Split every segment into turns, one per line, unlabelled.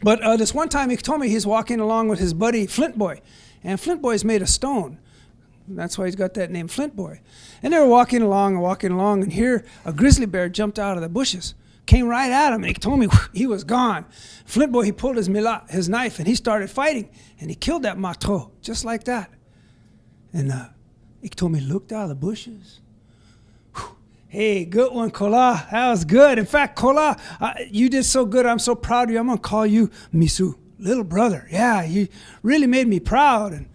But this one time, Iktomi, he's walking along with his buddy Flint Boy. And Flint Boy's made of stone. That's why he's got that name, Flint Boy. And they were walking along, and here a grizzly bear jumped out of the bushes, came right at him, and Iktomi, he was gone. Flint Boy, he pulled his knife, and he started fighting, and he killed that mato, just like that. And Iktomi looked out of the bushes. Hey, good one, Kola. That was good. In fact, Kola, you did so good. I'm so proud of you. I'm going to call you Misu, little brother. Yeah, you really made me proud. And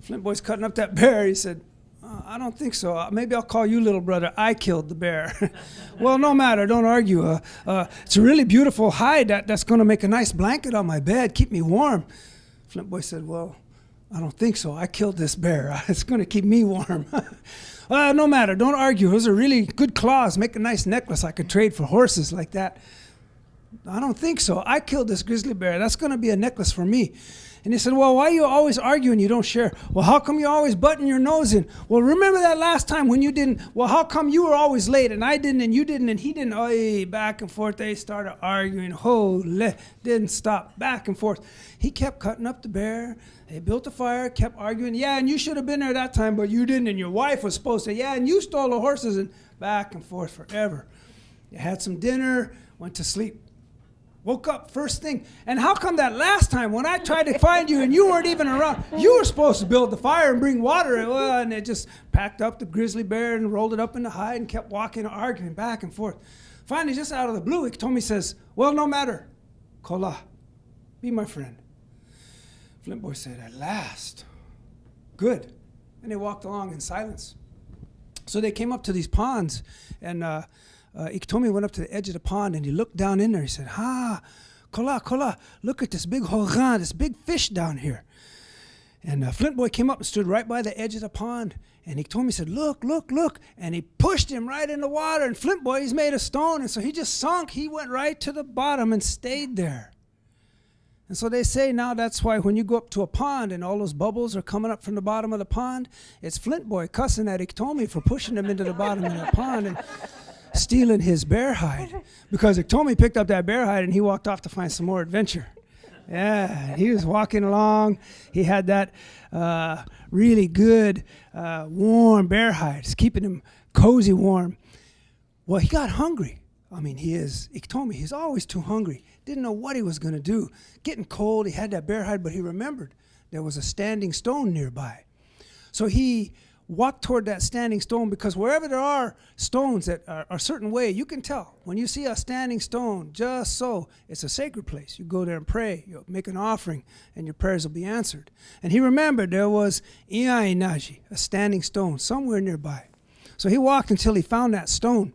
Flint Boy's cutting up that bear. He said, I don't think so. Maybe I'll call you little brother. I killed the bear. Well, no matter. Don't argue. It's a really beautiful hide that's going to make a nice blanket on my bed, keep me warm. Flint Boy said, well, I don't think so. I killed this bear. It's going to keep me warm. No matter. Don't argue. Those are really good claws. Make a nice necklace I could trade for horses like that. I don't think so. I killed this grizzly bear. That's going to be a necklace for me. And he said, well, why are you always arguing you don't share? Well, how come you always button your nose in? Well, remember that last time when you didn't? Well, how come you were always late and I didn't and you didn't and he didn't? Oh, back and forth. They started arguing. Holy, didn't stop. Back and forth. He kept cutting up the bear. They built a fire, kept arguing. Yeah, and you should have been there that time, but you didn't. And your wife was supposed to. Yeah, and you stole the horses. And back and forth forever. You had some dinner, went to sleep. Woke up first thing. And how come that last time when I tried to find you and you weren't even around, you were supposed to build the fire and bring water. And they just packed up the grizzly bear and rolled it up in the hide and kept walking, arguing back and forth. Finally, just out of the blue, Iktomi says, well, no matter. Kola, be my friend. Flint Boy said, at last. Good. And they walked along in silence. So they came up to these ponds, and Iktomi went up to the edge of the pond, and he looked down in there. He said, Kola, look at this big horan, this big fish down here. And Flint Boy came up and stood right by the edge of the pond. And Iktomi said, look. And he pushed him right in the water. And Flint Boy, he's made of stone. And so he just sunk. He went right to the bottom and stayed there. And so they say now that's why when you go up to a pond and all those bubbles are coming up from the bottom of the pond, it's Flint Boy cussing at Iktomi for pushing him into the bottom of the pond and stealing his bear hide. Because Iktomi picked up that bear hide and he walked off to find some more adventure. Yeah, he was walking along. He had that really good, warm bear hide. It's keeping him cozy warm. Well, he got hungry. I mean, Iktomi, he's always too hungry. Didn't know what he was going to do. Getting cold, he had that bear hide, but he remembered there was a standing stone nearby. So he walked toward that standing stone, because wherever there are stones that are a certain way, you can tell. When you see a standing stone, just so, it's a sacred place. You go there and pray, you make an offering, and your prayers will be answered. And he remembered there was Iainaji, a standing stone, somewhere nearby. So he walked until he found that stone.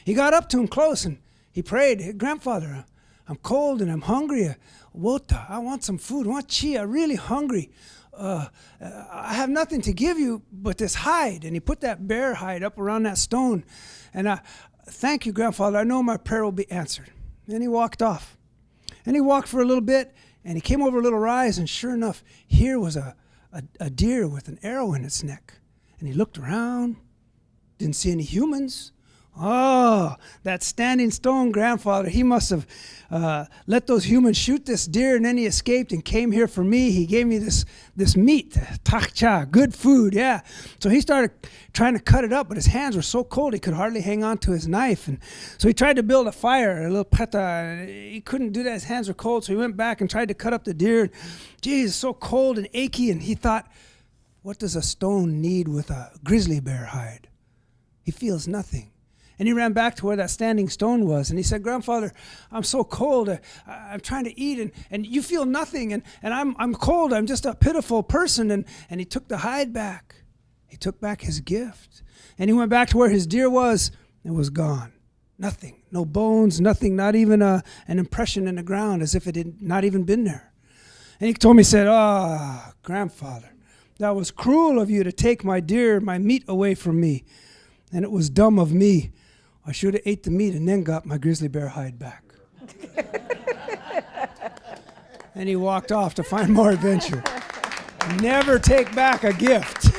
He got up to him close and he prayed, hey, Grandfather, I'm cold and I'm hungry. Wota, I want some food. I want chi. I'm really hungry. I have nothing to give you but this hide. And he put that bear hide up around that stone. And thank you, Grandfather. I know my prayer will be answered. And he walked off. And he walked for a little bit, and he came over a little rise, and sure enough, here was a deer with an arrow in its neck. And he looked around, didn't see any humans. Oh, that standing stone grandfather, he must have let those humans shoot this deer, and then he escaped and came here for me. He gave me this meat, takcha, good food, yeah. So he started trying to cut it up, but his hands were so cold he could hardly hang on to his knife. And so he tried to build a fire, a little peta. He couldn't do that. His hands were cold, so he went back and tried to cut up the deer. Geez, it's so cold and achy, and he thought, what does a stone need with a grizzly bear hide? He feels nothing. And he ran back to where that standing stone was. And he said, Grandfather, I'm so cold. I'm trying to eat, and you feel nothing. And I'm cold. I'm just a pitiful person. And he took the hide back. He took back his gift. And he went back to where his deer was. It was gone. Nothing. No bones, nothing. Not even an impression in the ground, as if it had not even been there. And he told me, said, Grandfather, that was cruel of you to take my deer, my meat away from me. And it was dumb of me. I should have ate the meat and then got my grizzly bear hide back. And he walked off to find more adventure. Never take back a gift.